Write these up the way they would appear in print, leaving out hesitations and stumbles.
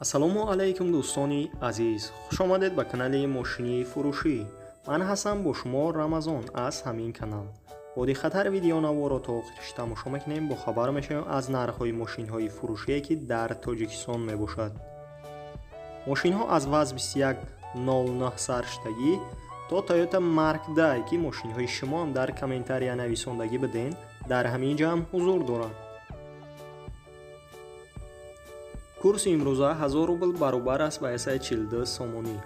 ассалому алайкум дӯстони азиз, хуш омадед ба канали мошини фурӯшӣ. Ман ҳастам бо шумо Рамазон аз ҳамин канал. Боди хатар видеонаворро то охириш тамошо мекунем, бо хабар мешавем аз нархҳои мошинҳои фурӯшие ки дар Тоҷикистон мебошад. Мошинҳо аз ВАЗ-2109 сарштагӣ то Toyota Mark Day ки мошинҳои шумоам дар комментария нависондагӣ биден, дар ҳамин ҷамъ ҳузур доранд. курси имрӯза 1000 рубл баробар аст ба 42 сомонӣ.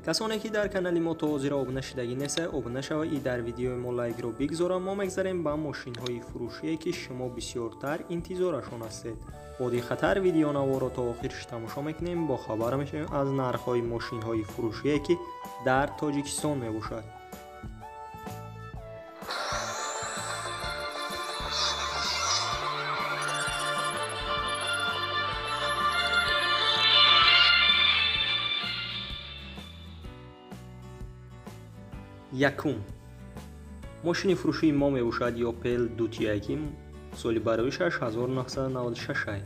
касоне ки дар канали мо то ҳозира обуна шудагӣ нестед, обуна шавед и дар видеои мо лайкро бигзорам. Мо мегзарем ба мошинҳои фурӯшие ки шумо бисёртар интизорашон ҳастед. боди хатар видеонаворро то охириш тамошо мекунем, бо хабар мешавем аз нархҳои мошинҳои фурӯшие ки дар Тоҷикистон мебошад. якум мошини фурӯшии мо мебошад Opel Dutya ки соли бароишаш 1996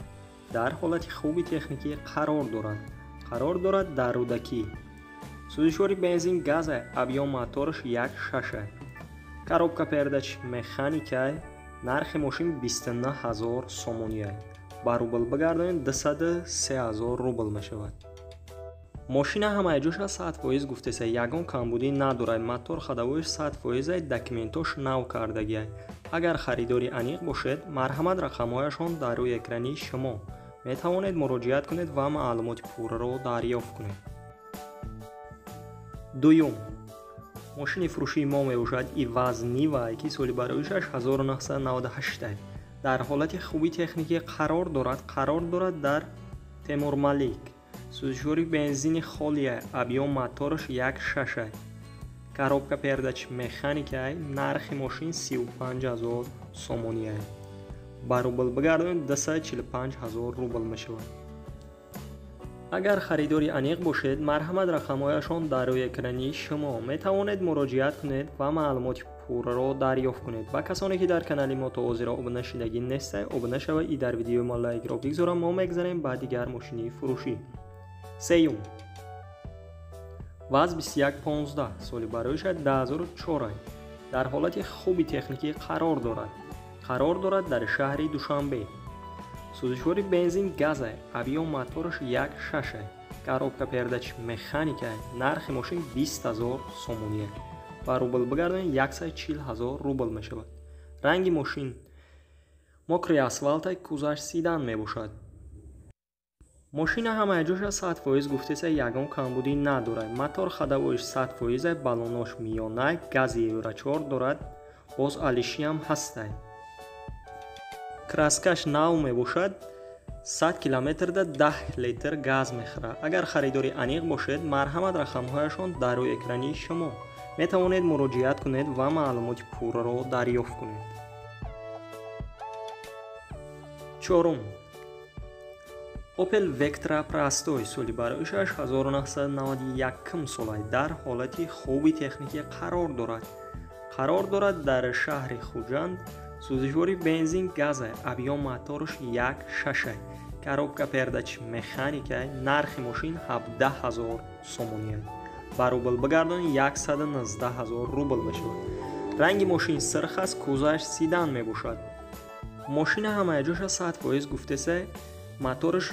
дар ҳолати хуби техникӣ қарор дорад дар рӯдакӣ. сӯзишвори бензин газа, объём мотораш 1.6, коробка передач механика. нархи мошин 29000 сомония, ба рубл бигардонед 203000 рубл мешавад. мошина ҳамаҷоша 100% гуфтеса, ягон камбудӣ надорад, мотор ходовоиш 100%, документош нав кардагия. агар харидори аниқ бошед, марҳамат рақамҳояшон дар рӯи экрани шумо. метавонед муроҷиат кунед ва маълумоти пурраро дарёфт кунед. дуюм мошини фурӯшии мо мебошад иваз Niva ки соли бароишаш 1998 дар ҳолати хуби техникӣ қарор дорад дар Темурмалик. сӯзишвори бензини холия, объём мотораш 1.6, коробка передач механика. нархи мошин 35000 сомония, ба рубл бигардонед 245000 рубл мешавад. агар харидори аниқ бошед, марҳамат рақамҳояшон дар рӯи экрани шумо. метавонед муроҷиат кунед ва маълумоти пурраро дарёфт кунед. ба касоне ки дар канали мо то ҳозира обуна шудагӣ нестед, обуна шавед и дар видеои мо лайкро бигзорам. мо мегзарем ба дигар мошини фурӯшӣ. сеюм ВАЗ-2115 соли бароишаш 2004 дар ҳолати хуби техникӣ қарор дорад дар шаҳри Душанбе. сӯзишвори бензин газа, объём мотораш 1.6, коробка передач механика. нархи мошин 20000 сомония, ба рубл бигардонед 140000 рубл мешавад. ранги мошин мокри асфалта, кузаш седан мебошад. мошина ҳамаҷоша 100% гуфтеса, ягон камбудӣ надорад, мотор ходовоиш 100%, балонош миёна, гази Евро 4 дорад, боз алишиам ҳастай. краскаш нав мебошад, 100 километрда 10 литр газ мехӯрад. агар харидори аниқ бошед, марҳамат рақамҳояшон дар рӯи экрани шумо. метавонед муроҷиат кунед ва маълумоти пурраро дарёфт кунед. чорум Opel Vectra Простой соли бароишаш 1991 солай дар ҳолати хуби техникӣ қарор дорад дар шаҳри Хуҷанд. сӯзишвори бензин газа, объём мотораш 1.6, коробка передач механика. нархи мошин 17000 сомония, ба рубл бигардонед 119000 рубл мешавад. ранги мошин сирх аст, кузаш седан мебошад. мошина ҳамаҷоша 100% гуфтеса, мотораш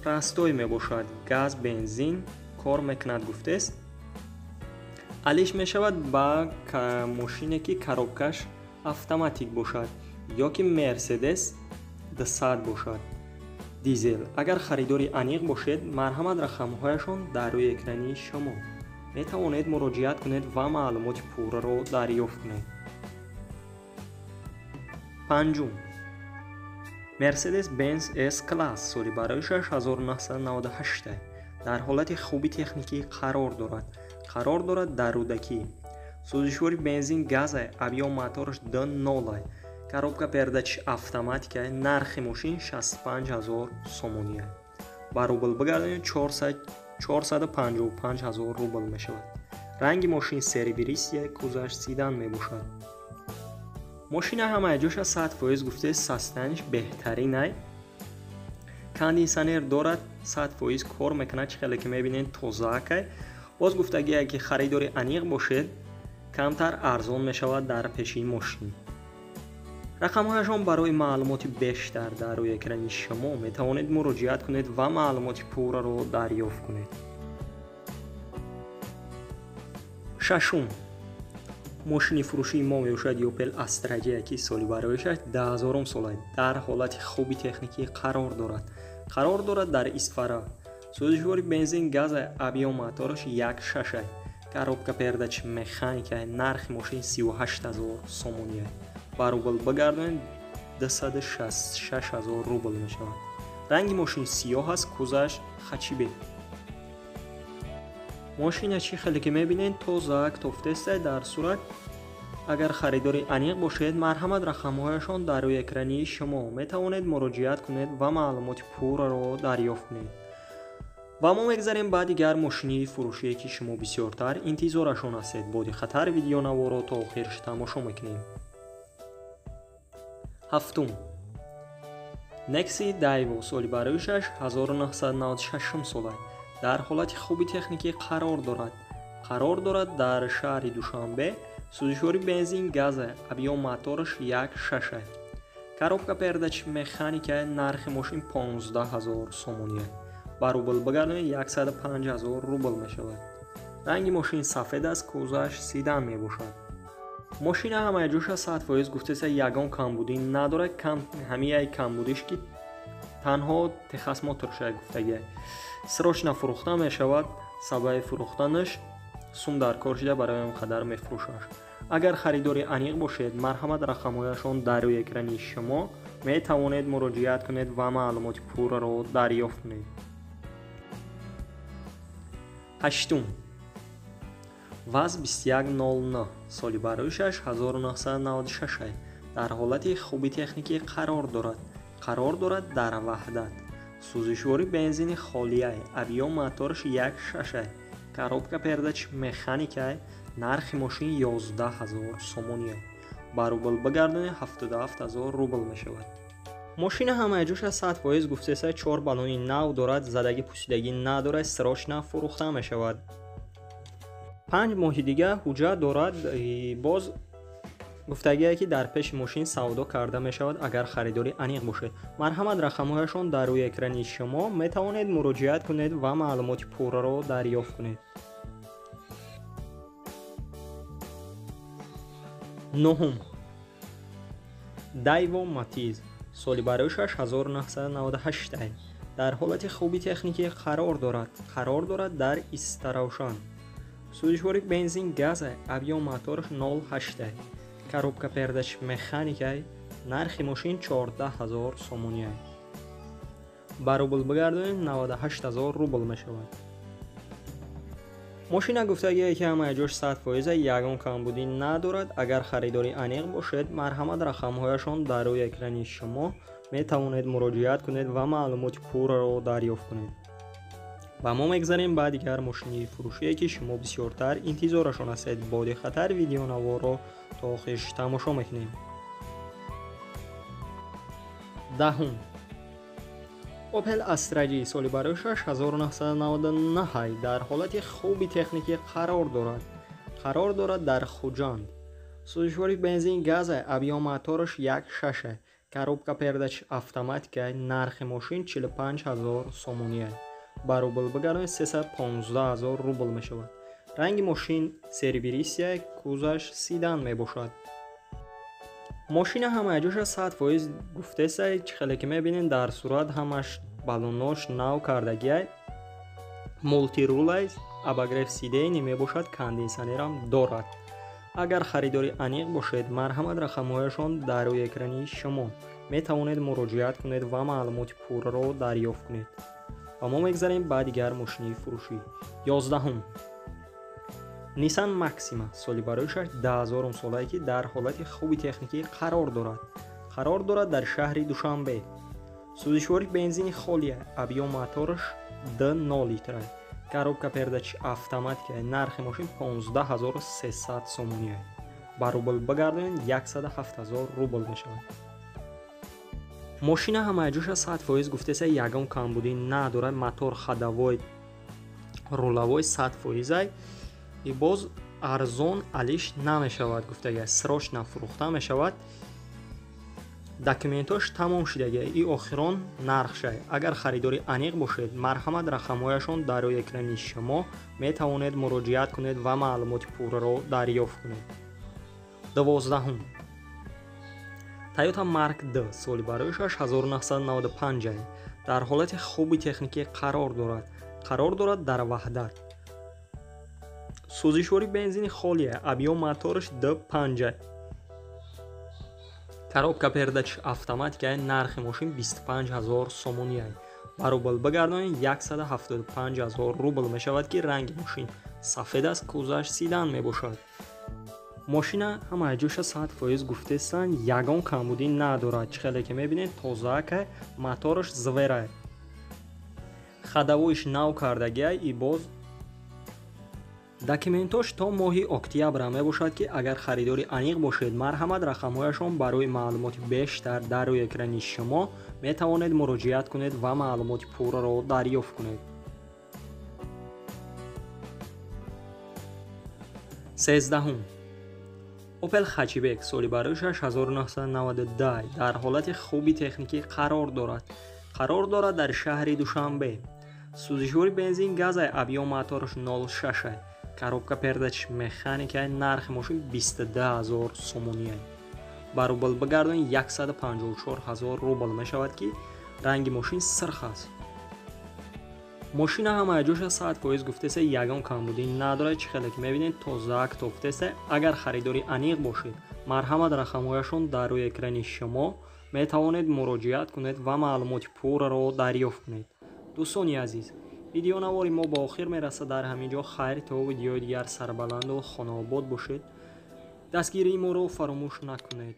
простой мебошад, газ бензин кор мекунад гуфтест. алиш мешавад ба мошине ки коробкаш автоматик бошад ё ки Mercedes 200 бошад дизел. агар харидори аниқ бошед, марҳамат рақамҳояшон дар рӯи экрани шумо. метавонед муроҷиат кунед ва маълумоти пурраро дарёфт кунед. панҷум Mercedes-Benz S-Class соли бароишаш 1998 дар ҳолати хуби техникӣ қарор дорад дар рӯдакӣ. сӯзишвори бензин газа, объём мотораш 2.0, коробка передач автоматика. нархи мошин 65000 сомония, ба рубл бигардонед 455000 рубл мешавад. ранги мошин серебристия, кузаш седан мебошад. ماشین همه جوش 100% گفته سستنش بهترینه кондиционер дорад, 100% кор мекунад. Хеле ки мебинед тозаак. боз гуфтагие ки харидори аниқ бошед, камтар арзон мешавад дар пеши мошин. рақамҳояшон барои маълумоти бештар дар рӯи экрани шумо метавонед муроҷиат кунед ва маълумоти пурраро дарёфт кунед. шашум, мошини фурӯшии мо мебошад Opel Astra J, ки соли бароишаш 10,000 солаи дар ҳолати хуби техникӣ қарор дорад дар Исфара. сӯзишвори бензин, газа, объём мотораш 1.6, коробка передач механика. Нархи мошин 38,000 сомония. ба рубл бигардонед 266,000 рубл мешавад. ранги мошин сиёҳ аст, кузаш хачибе. мошина чӣ хеле ки мебинед тозаак тофтеста. дар сурат агар харидори аниқ бошед, марҳамат рақамҳояшон дар рӯи экрани шумо метавонед муроҷиат кунед ва маълумоти пурраро дарёфт кунед. ва мо мегзарем ба дигар мошини фурӯшие ки шумо бисёртар интизорашон ҳастед. боди хатар видеонаворо то охираш тамошо мекунем. ҳафтум, Nexi Daiwo, соли бароишаш 1996 солаи дар ҳолати хуби техникӣ қарор дорад дар шаҳри Душанбе. сӯзишвори бензин, газа, объём мотораш 1.6, коробка передач механика. нархи мошин 15,000 сомония. ба рубл бигардонед 105,000 рубл мешавад. ранги мошин сафед аст, кузаш седан мебошад. мошина ҳамаи ҷоша 100% гуфтеса ягон камбудӣ надорад. ҳамияи камбудиш ки танҳо техас моторша гуфтагия срочно фурӯхта мешавад. сабаби фурӯхтанаш сум дар кор шуда барои ин қадар мефурӯшад. агар харидори аниқ бошед, марҳамат рақамҳояшон дар рӯи экрани шумо метавонед муроҷиат кунед ва маълумоти пурраро дарёфт кунед. ҳаштум, ВАЗ 2109, соли бароишаш 1996, дар ҳолати хуби техникӣ қарор дорад дар ваҳдат. сӯзишвори бензини холияй, объём мотораш 1.6, коробка передач механика. нархи мошин 11,000 сомония. ба рубл бигардонед 77,000 рубл мешавад. мошина ҳамаи ҷоша 100% гуфтеса 4 балони нав дорад. задагӣ пусидагӣ надорад, срочно фурӯхта мешавад. 5 моҳи дига ҳуҷҷат дорад. боз гуфтагие ки дар пеши мошин савдо карда мешавад агар харидори аниқ бошед. марҳамат рақамҳояшон дар рӯи экрани шумо метавонед муроҷиат кунед ва маълумоти пурраро дарёфт кунед. нӯҳум, Daiwo Matiz, соли бароишаш 1998, дар ҳолати хуби техникӣ қарор дорад дар Истаравшан. сӯзишвори бензин, газа, объём мотораш 0.8, коробка передач механика. нархи мошин 14,000 сомония. ба рубл бигардонед 98,000 рубл мешавад. мошина гуфтагие ки ҳамаи ҷош 100% ягон камбудӣ надорад. агар харидори аниқ бошед, марҳамат рақамҳояшон дар рӯи экрани шумо метавонед муроҷиат кунед ва маълумоти пурраро дарёфт кунед. ва мо мегзарем ба дигар мошини фурӯшие ки шумо бисёртар интизорашон ҳастед. боди хатар видеонаворо то охираш тамошо мекунем. даҳум, Opel Astra J, соли бароишаш 1999, дар ҳолати хуби техникӣ қарор дорад дар Хуҷанд. сӯзишвори бензин, газа, объём мотораш 1.6, коробка передач автоматика. нархи мошин 45,000 сомония. ба рубл бигардонед 315,000 рубл мешавад. ранги мошин сервисия, кузаш седан мебошад. мошина ҳамаи ҷоша 100% гуфтеса чӣ хеле ки мебинед дар сурат ҳамаш балонош нав кардагия. мултирулай, обогрев сидений мебошад, кондиционерам дорад. агар харидори аниқ бошед, марҳамат рақамҳояшон дар рӯи экрани шумо метавонед муроҷиат кунед ва маълумоти пурраро дарёфт кунед. ва мо мегзарем ба дигар мошини фурӯшӣ. 11, Nissan Maxima, соли бароишаш 10,000 солаи ки дар ҳолати хуби техникӣ қарор дорад дар шаҳри Душанбе. сӯзишвори бензини холия, объём мотораш 2.0 литра, коробка передач автоматика. нархи мошин 15,300 сомония. ба рубл бигардонед 107,000 рубл мешавад. ماشین همهجوش 100% گفته سه یگان کمبودی نداره، موتور ходовой руловой 100% ای باز ارزان علیش نمیشود گفته سراش نفروخته میشود. داکیومنتاش تمام شده ای آخران نرخ شد. اگر خریداری انیق باشید مرحمت رقمهایشان در روی اکران شما می توانید مراجعت کنید و معلومات پورا را دریافت کنید. 12 تویوتا مارک د سالی برایش 1995 در حالت خوبی تکنیکی قرار دارد در وحدت. سوزشواری بنزین خالیه، ابیو موتورش د5 коробка передач автоматика нархи мошин 25000 сомони аст. ба рубл бигардонед 175000 рубл мешавад ки ранги мошин сафед аст, кузаш сидан мебошад. мошина ҳамаҷоша 100% гуфтестанд ягон камбудӣ надорад. чихеле ки мебинед тозаака, мотораш звера, ходовойш нав кардагиай и боз документош то моҳи октябр мебошад ки агар харидори аниқ бошед марҳамат рақамҳояшон барои маълумоти бештар дар рӯи экрани шумо метавонед муроҷиат кунед ва маълумоти пурраро дарёфт кунед. 13 Opel Hatchback соли бароиш 1992 дар ҳолати хуби техникӣ қарор дорад дар шаҳри Душанбе. сӯзишвори бензин газай, объём мотораш 06 аст. коробка передач механикаи нархи мошин 22000 сомони аст. ба рубл бигардонед 154000 рубл мешавад ки ранги мошин сирх аст. мошина ҳамаҷоша 100% гуфтеса ягон камбудӣ надорад. чихеле ки мебинед тозаак тофтеса. агар харидори аниқ бошед марҳамат рақамҳояшон дар рӯи экрани шумо метавонед муроҷиат кунед ва маълумоти пурраро дарёфт кунед. дӯстони азиз, видеонавори мо ба охир мерасад. дар ҳамин ҷо хайр то видеои дигар сарбаланду хонаобод бошед. дастгирии моро фаромӯш накунед.